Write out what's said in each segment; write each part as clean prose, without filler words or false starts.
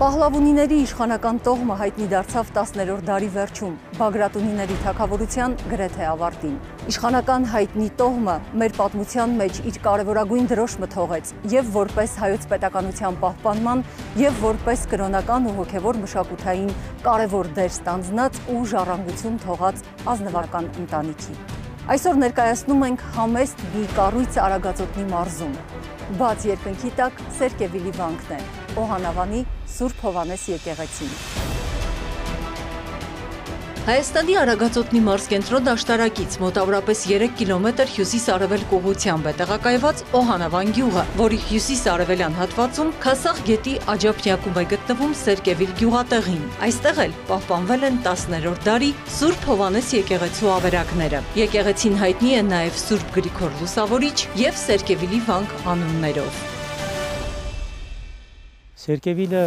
Պահլավունիների իշխանական տոհմը հայտնի դարձավ 10-րդ դարի վերջում, Բագրատունիների թագավորության գրեթե ավարտին։ Իշխանական հայտնի տոհմը մեր պատմության մեջ իր կարևորագույն դրոշը թողեց և որպես հայոց պետականության պահպանման և որպես կրոնական ու հոգևոր մշակութային կարևոր դեր ստանձնած ու ժառանգություն թողած ազնվական ընտանիքի։ Այսօր ներկայացնում ենք համեստ մի կառույց Արագածոտնի մարզում։ Բաց երկնքի տակ Սերկևիլի վանքն է, Օհանավանի Սուրբ Հովհաննես եկեղեցին։ Հայաստանի Արագածոտնի մարզկենտրոն աշտարակից մոտավորապես 3 կիլոմետր հյուսիս-արևելք ուղղությամբ է տեղակայված Օհանավան գյուղը, որի հյուսիս-արևելյան հատվածում Քասախ գետի աջափնյակում է գտնվում Սերկևիլ գյուղատեղին։ Այստեղ էլ պահպանվել են 10-րդ դարի Սուրբ Հովհաննես եկեղեցու ավերակները։ Եկեղեցին հայտնի է նաև Սուրբ Գրիգոր Լուսավորիչ և Սերկևիլի վանք անուններով։ Սերկևիլը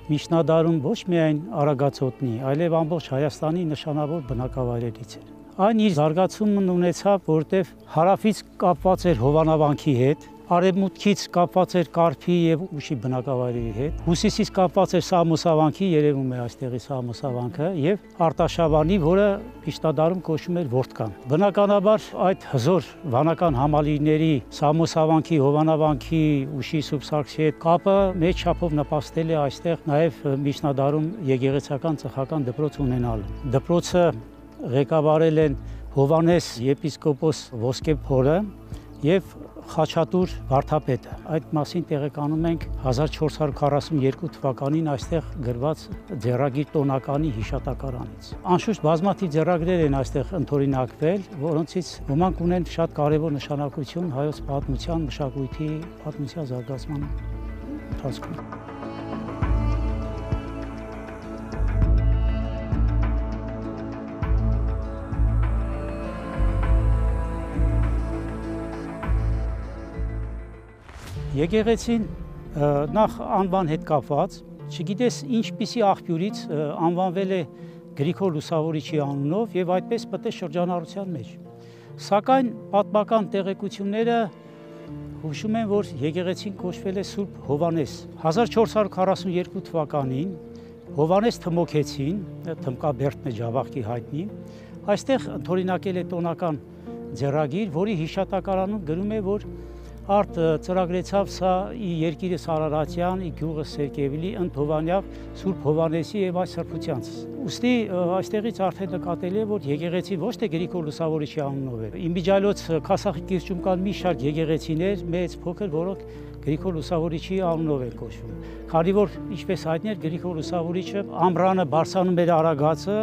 միջնադարում ոչ միայն Արագածոտնի, այլև ամբողջ Հայաստանի նշանավոր բնակավայրերից էր։ Այն իր զարգացումն ունեցավ, որտեղ հարավից կապված էր Հովանավանքի հետ, արևմուտքից կապված էր Կարփի և Ուշի բնակավայրերի հետ, հյուսիսից կապված էր Սամոսավանքի, երևում է այստեղի Սամոսավանքը, և Արտաշավանի, որը միջնադարում կոչվում էր Որդկան։ Բնականաբար այդ հզոր վանական համալիրների Սամոսավանքի, Հովանավանքի, Ուշի Սուրբ Սարգսի հետ կապը մեծ չափով նպաստել է այստեղ նաև միջնադարում եկեղեցական ծխական դպրոց ունենալու։ Դպրոցը ղեկավարել են Հովհաննես եպիսկոպոս Ոսկեփորը և Խաչատուր վարդապետը։ Այդ մասին տեղեկանում ենք 1442 թվականին այստեղ գրված ձեռագիր տոնականի հիշատակարանից։ Անշուշտ բազմաթիվ ձեռագրեր են այստեղ ընդօրինակվել, որոնցից ոմանք ունեն շատ կարևոր նշանակություն հայոց պատմության, մշակույթի, պատմության զարգացման ընթացքում։ Եկեղեցին նախ անվան հետ կապված, չգիտես ինչպիսի աղբյուրից անվանվել է Գրիգոր Լուսավորիչի անունով և այդպես մտեց շրջանառության մեջ։ Սակայն պատմական տեղեկությունները հուշում են, որ եկեղեցին կոչվել է Սուրբ Հովհաննես։ 1442 թվականին Հովհաննես Թմոքեցին, Թմկաբերդն է Ջավախքի հայտնի, այստեղ ընդօրինակել է տոնական ձեռագիր, որի հիշատակարանում գրում է, որ Արդ ծրագրեցավ սա ի երկիրս Արարատյան, ի գյուղս Սերկևիլի, ընդհովանյավ Սուրբ Հովհաննեսի և այս սրբությանց։ Ուստի այստեղից արդեն նկատելի է, որ եկեղեցի ոչ թե Գրիգոր Լուսավորիչի անունով է։ Իմիջիայլոց Քասախի կիրճում կան մի շարք եկեղեցիներ, մեծ փոքր, որոնք Գրիգոր Լուսավորիչի անունով են կոչվում։ Քանի որ ինչպես հայտնի էր, Գրիգոր Լուսավորիչը ամռանը բարձրանում էր Արագածը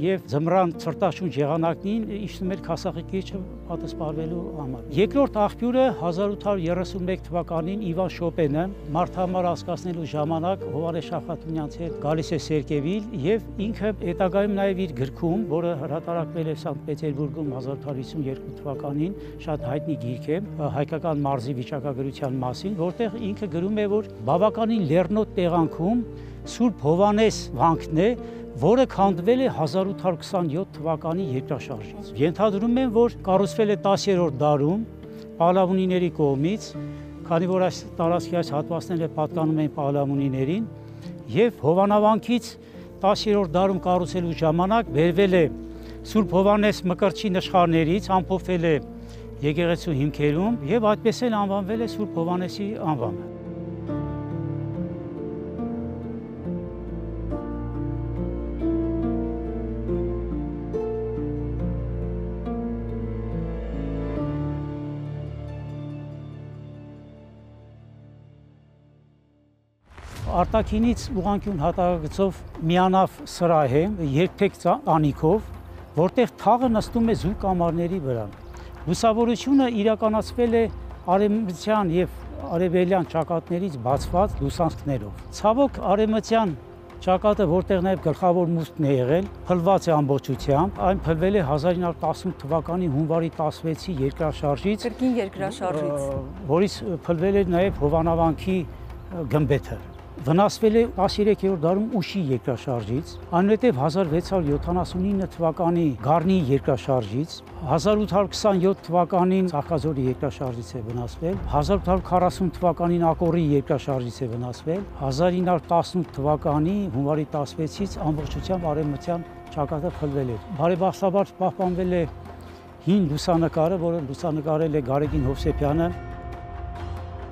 և ձմռան ցրտաշունչ եղանակին իջնում էր Քասախի կիրճը պատասպարվելու համար։ Երկրորդ աղբյուրը 1831 թվականին Իվան Շոպենը մարդահամար անցկացնելու ժամանակ Հովհաննես Շախատունյանցի հետ գալիս է Սերկևիլ և ինքը հետագայում նաև իր գրքում, որը հրատարակվել է Սանկտ Պետերբուրգում 1852 թվականին, շատ հայտնի գիրք է հայկական մարզի վիճակագրության մասին, որտեղ ինքը գրում է, որ բավականին լեռնոտ տեղանքում Սուրբ Հովհաննես վանքն է, որը քանդվել է 1827 թվականի երկրաշարժից։ Ենթադրում են, որ կառուցվել է 10-րդ դարում Պահլավունիների կողմից, քանի որ այս տարածքի այս հատվածները պատկանում են Պահլավունիներին, և Հովանավանքից 10-րդ դարում կառուցելու ժամանակ բերվել է Սուրբ Հովհաննես Մկրտչի նշխարներից, ամփոփվել է եկեղեցու հիմքերում և այդպես էլ անվանվել է Սուրբ Հովհաննեսի անվանը։ Արտաքինից ուղղանկյուն հատակագծով միանավ սրահ է, երկթեք անիքով, որտեղ թաղը նստում է զույգ կամարների վրա։ Լուսավորությունը իրականացվել է արևմտյան և արևելյան ճակատներից բացված լուսանցքներով։ Ցավոք արևմտյան ճակատը, որտեղ նաև գլխավոր մուտքն է եղել, փլված է ամբողջությամբ, այն փլվել է 1918 թվականի հունվարի 16-ի երկրաշարժից, կրկին երկրաշարժից, որից փլվել է նաև Հովանավանքի գմբեթը։ Վնասվել է 13-րդ դարում ուշի երկրաշարժից, այնուհետև 1679 թվականի Գառնի երկրաշարժից, 1827 թվականին Սախազորի երկրաշարժից է վնասվել, 1840 թվականին Ակորի երկրաշարժից է վնասվել, 1918 թվականի հունվարի 16-ից ամբողջությամբ արևմտյան ճակատը փլվել է։ Բարեբախտաբար պահպանվել է հին լուսանկարը, որը լուսանկարել է Գարեգին Հովսեփյանը։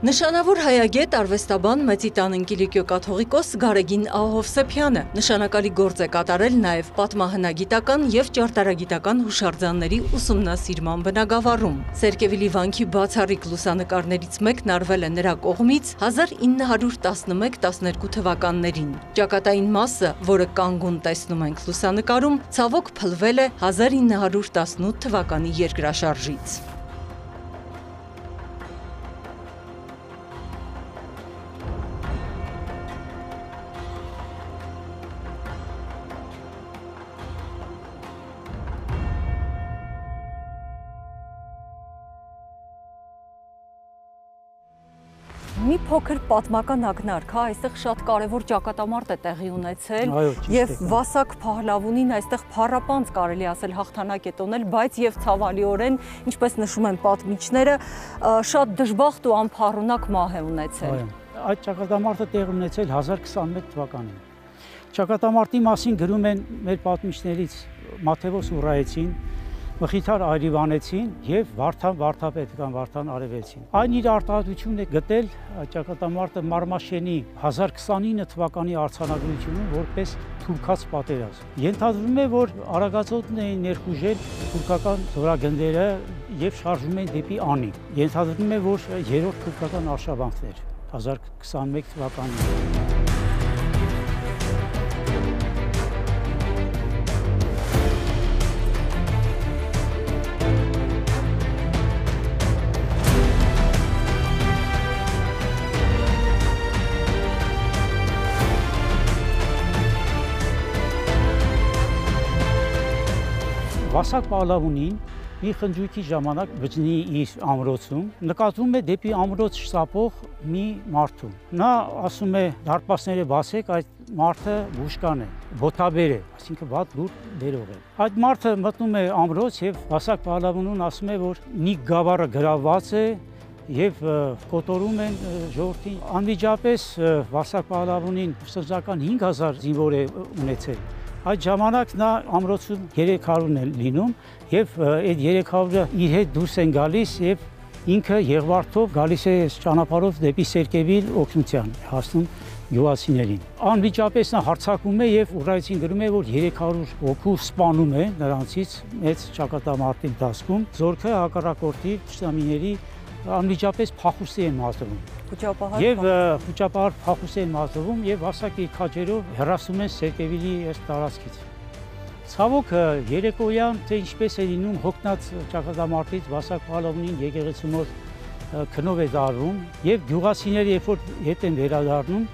Նշանավոր հայագետ արվեստաբան Մեծիտան Ընկիլիկիո կաթողիկոս Գարեգին Հովսեփյանը նշանակալի գործ է կատարել նաև պատմահնագիտական եւ ճարտարագիտական հուշարձանների ուսումնասիրման բնագավառում։ Սերկևիլի վանքի բացառիկ լուսանկարներից մեկն արվել է նրա կողմից 1911-12 թվականներին։ Ճակատային մասը, որը կանգուն տեսնում ենք լուսանկարում, ցավոք փլվել է 1918 թվականի երկրաշարժից։ Մի փոքր պատմական ակնարկ, այստեղ շատ կարևոր ճակատամարտ է տեղի ունեցել եւ Վասակ Փահլավունին այստեղ փառապանց կարելի ասել հաղթանակ է տոնել, բայց եւ ցավալիորեն, ինչպես նշում են պատմիչները, շատ դժբախտ ու անփառունակ մահ է ունեցել։ Այդ ճակատամարտը տեղի ունեցել 1021 թվականին։ Ճակատամարտի մասին գրում են մեր պատմիչներից Մաթեոս Ուրայեցին, Մխիթար Այրիվանեցին եւ Վարդան Վարդապետական Վարդան Արևելցին։ Այն իր արտահայտությունն է գտել ճակատամարտը Մարմաշենի 1029 թվականի արձանագրությունում որպես թուրքաց պատերազմ։ Ենթադրվում է, որ Արագածոտն էին ներխուժել թուրքական զորագնդերը եւ շարժում էին դեպի Անի։ Ենթադրվում է, որ երրորդ թուրքական արշավանքն էր 1021 թվականին։ Վասակ Փահլավունին մի խնջույքի ժամանակ բջնի իր ամրոցում նկատվում է դեպի ամրոց շտապող մի մարդու։ Նա ասում է դարպասները բացեք, այդ մարդը բուժկան է, բոթաբեր է, այսինքն վատ լուր բերող է։ Այդ մարդը մտնում է ամրոց եւ Վասակ Փահլավունին ասում է, որ Նիկ գավառը գրավված է եւ կոտորում են ժողովրդին։ Անմիջապես Վասակ Փահլավունին սրճական 5000 զինվոր է ունեցել։ Այդ ժամանակ նա ամրոցում 300-ն է լինում եւ այդ 300-ը իր հետ դուրս են գալիս եւ ինքը Եղվարդով գալիս է ճանապարհով դեպի Սերկևիլ օգնության հասնում գյուղացիներին։ Անմիջապես նա հարձակվում է եւ Ուրայեցին գրում է, որ 300 հոգու սպանում է նրանցից մեծ ճակատամարտի ընթացքում։ Զորքը հակառակորդի ճշտամիների անմիջապես փախուստի են մատնում։ Եվ խուճապահար փախուստի են մատվում եւ Վասակի քաջերով հեռացում են Սերկևիլի այս տարածքից։ Ցավոք երեկոյան թե ինչպես է լինում հոգնած ճակատամարտից Վասակ Փահլավունին եկեղեցու մոտ քնով է դարվում եւ գյուղացիները երբ որ հետ են վերադառնում,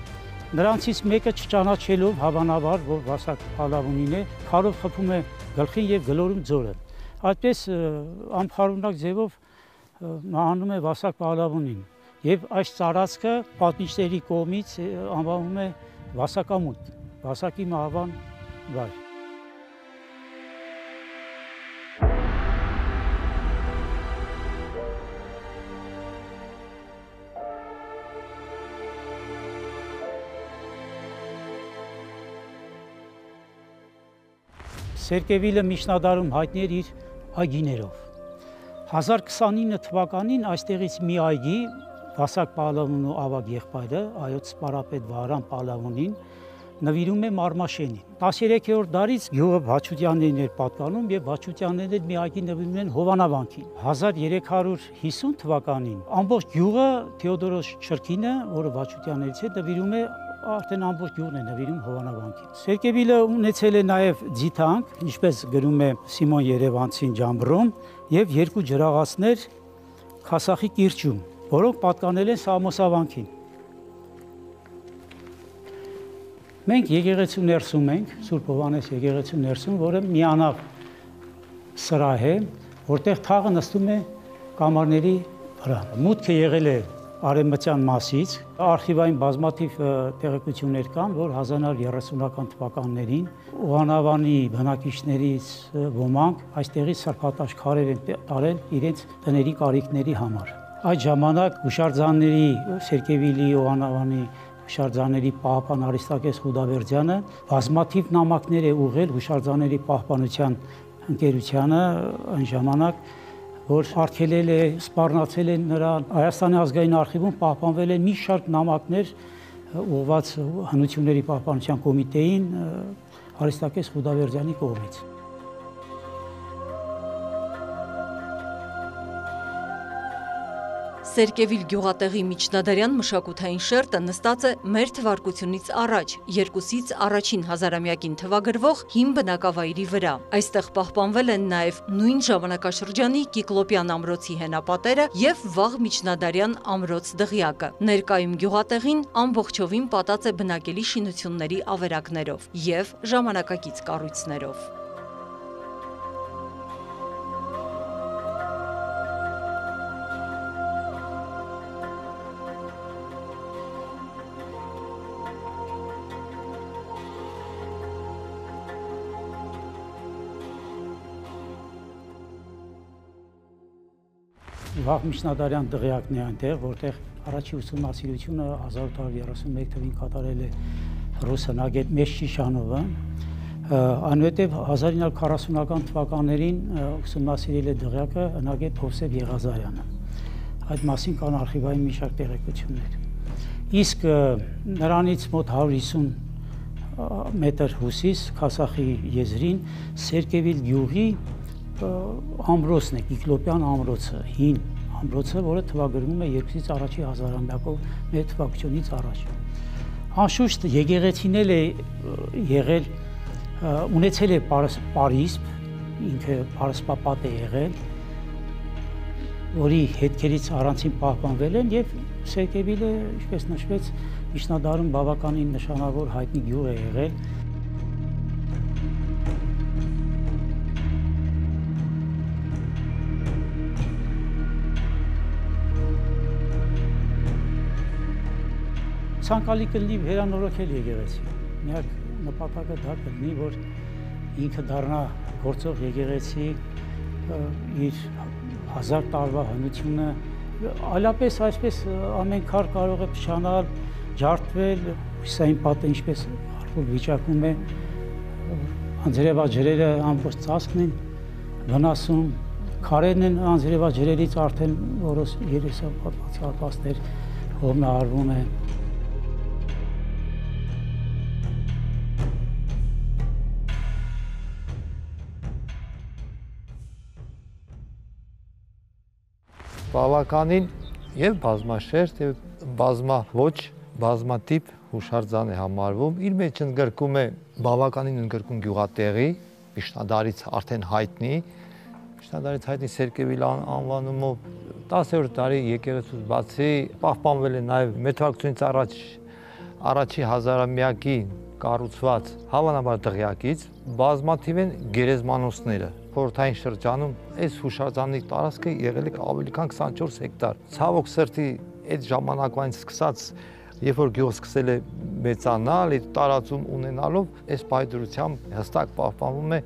նրանցից մեկը չճանաչելով հավանաբար որ Վասակ Փահլավունին է, քարով խփում է գլխին եւ գլորում ձորը։ Այդպես անփառունակ ձևով մահանում է Վասակ Փահլավունին եւ այս տարածքը պատմիչների կողմից անվանվում է Վասակամուտ, Վասակի մահվան վայր։ Սերկևիլը միջնադարում հայտնի էր իր այգիներով։ 1029 թվականին այստեղից մի այգի Վասակ Փահլավունու ավագ եղբայրը, այոց սպարապետ Վահրամ Փահլավունին նվիրում է Մարմաշենին։ 13-րդ դարից գյուղը Վաչուտյաններին էր պատկանում եւ Վաչուտյանները մի այգի նվիրում են Հովանավանքին։ 1350 թվականին ամբողջ գյուղը Թեոդորոս Չրքինը, որը Վաչուտյաններից է, նվիրում է արդեն ամբողջ գյուղն է նվիրում Հովանավանքին։ Սերկևիլը ունեցել է նաև ձիթանք, ինչպես գրում է Սիմոն Երևանցին Ջամբրում, եւ երկու ջրաղացներ Քասախի կիրճում, որոնք պատկանել են Սամոսավանքին։ Մենք եկեղեցու ներսում ենք, Սուրբ Հովհաննես եկեղեցու ներսում, որը միանավ սրահ է, որտեղ թաղը նստում է կամարների վրա։ Մուտքը եղել է արևմտյան մասից։ Արխիվային բազմաթիվ տեղեկություններ կան, որ 1930-ական թվականներին Օհանավանի բնակիչներից ոմանք այստեղից սրբատաշ քարեր են տարել իրենց տների կարիքների համար։ Այդ ժամանակ հուշարձանների Սերկևիլի, Օհանավանի հուշարձանների պահապան Արիստակես Խուդաբերդյանը բազմաթիվ նամակներ է ուղղել հուշարձանների պահպանության ընկերությանը այն ժամանակ, որ արգելել է, սպառնացել են նրան։ Հայաստանի ազգային արխիվում պահպանվել են մի շարք նամակներ ուղղված հնությունների պահպանության կոմիտեին Արիստակես Խուդաբերդյանի կողմից։ Սերկևիլ գյուղատեղի միջնադարյան մշակութային շերտը նստած է մեր թվարկությունից առաջ, երկուսից առաջին հազարամյակին թվագրվող հին բնակավայրի վրա։ Այստեղ պահպանվել են նաև նույն ժամանակաշրջանի Կիկլոպյան ամրոցի հենապատերը և վաղ միջնադարյան ամրոց դղյակը։ Ներկայում գյուղատեղին ամբողջովին պատած է բնակելի շինությունների ավերակներով և ժամանակակից կառույցներով։ Վաղ միջնադարյան դղյակն է այնտեղ, որտեղ առաջի ուսումնասիրությունը 1831 թվականին կատարել է ռուս հնագետ Մեշչիշանովը, այնուհետև 1940-ական թվականներին ուսումնասիրել է դղյակը հնագետ Հովսեփ Եղազարյանը։ Այդ մասին կան արխիվային մի շարք տեղեկություններ։ Իսկ նրանից մոտ 150 մետր հյուսիս Քասախի եզրին Սերկևիլ գյուղի ամրոցն է, Կիկլոպյան ամրոցը, հին ամրոցը, որը թվագրվում է երկուսից առաջի հազարամյակով մեր թվակությունից առաջ։ Անշուշտ եկեղեցին էլ է եղել, ունեցել է պարիսպ, ինքը պարսպապատ է եղել, որի հետքերից առանցին պահպանվել են և Սերկևիլը, ինչպես նշվեց, միջնադարում բավականին նշանավոր հայտնի գյուղ է եղել։ Ցանկալի կլինի վերանորոգել եկեղեցին։ Միակ նպատակը դա կլինի, որ ինքը դառնա գործող եկեղեցի, իր 1000 տարվա հնությունը, այլապես այսպես ամեն քար կարող է փչանալ, ջարդվել, հյուսային պատը ինչպես արխուլ վիճակում է, անձրևաջրերը ամբողջ ծածկն են վնասում, քարերն են անձրևաջրերից արդեն որոշ երեսապատված արվածներ հողմնահարվում է։ Բավականին և բազմաշերտ և բազմաոճ, բազմատիպ հուշարձան է համարվում, իր մեջ ընդգրկում է բավականին ընդգրկում գյուղատեղի, միջնադարից արդեն հայտնի, Սերկևիլ անվանումով 10-րդ դարի եկեղեցուց բացի պահպանվել է նաև մեր թվարկությունից առաջի հազարամյակի կառուցված հավանաբար դղյակից, բազմաթիվ են գերեզմանոցները։ Խորհրդային շրջանում այս հուշարձանի տարածքը եղել է ավելի քան 24 հեկտար։ Ցավոք սրտի այդ ժամանակվանից սկսած, երբ որ գյուղը սկսել է մեծանալ, այդ տարածում ունենալով, այս պայծառությամբ հստակ պահպանվում է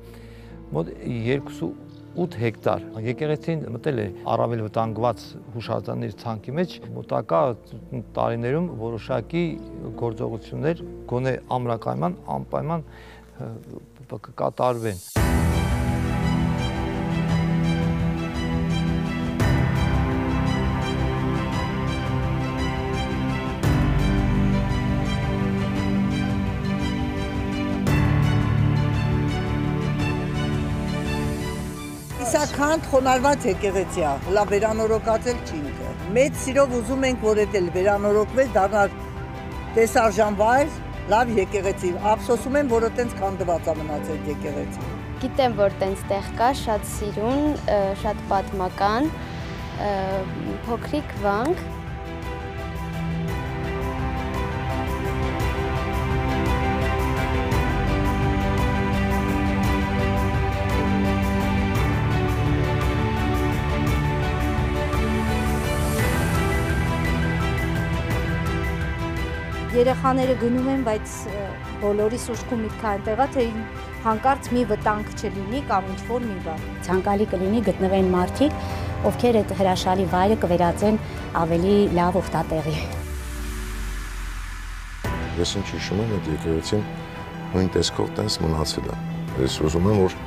մոտ 2.8 հեկտար։ Եկեղեցին մտել է առավել վտանգված հուշարձանների ցանկի մեջ, մոտակա տարիներում որոշակի գործողություններ գոնե ամրակայման, անպայման կկատարվեն։ Իսաքանդ խոնարհված եկեղեցի է, հլա վերանորոգածել չի ինքը։ Մեծ սիրով ուզում ենք, որ էդ էլ վերանորոգվեր, դառնար տեսարժան վայր, լավ եկեղեցի։ Ափսոսում եմ, որ այտենց քանդված է մնացել եկեղեցին։ Գիտեմ, որ տենց տեղ կա, շատ սիրուն, շատ պատմական, փոքրիկ վանք։ Երեխաները գնում են, բայց բոլորիս ուշքում միտքը այնտեղ է, թե հանկարծ մի վտանգ չլինի կամ ինչ-որ մի բան։ Ցանկալի կլինի գտնվեն մարդիկ, ովքեր այդ հրաշալի վայրը կվերածեն ավելի լավ օգտատեղի։ Ես ինչ հիշում եմ, այդ եկեղեցին նույն տեսքով տենց մնացել է։ Ես ուզում եմ, որ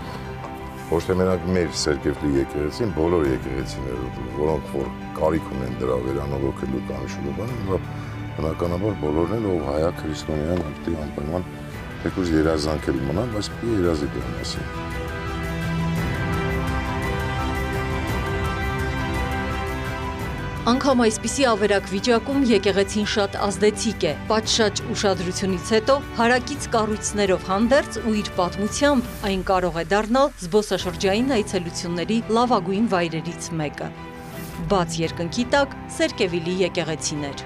ոչ թե մենակ մեր Սերկևլի եկեղեցին, բոլոր եկեղեցիները, որոնք որ կարիք ունեն դրա վերանորոգելու կամ ինչ-որ բան, բնականաբար բոլորն էլ ով հայա քրիստոնեան պետք է անպայման թեկուզ երազանքել մնան, բայց պետք է երազի դրա մասին։ Անգամ այսպիսի ավերակ վիճակում եկեղեցին շատ ազդեցիկ է։ Պատշաճ ուշադրությունից հետո հարակից կառույցներով հանդերձ ու իր պատմությամբ այն կարող է դառնալ զբոսաշրջային այցելությունների լավագույն վայրերից մեկը։ Բաց երկնքի տակ Սերկևիլի եկեղեցիներ։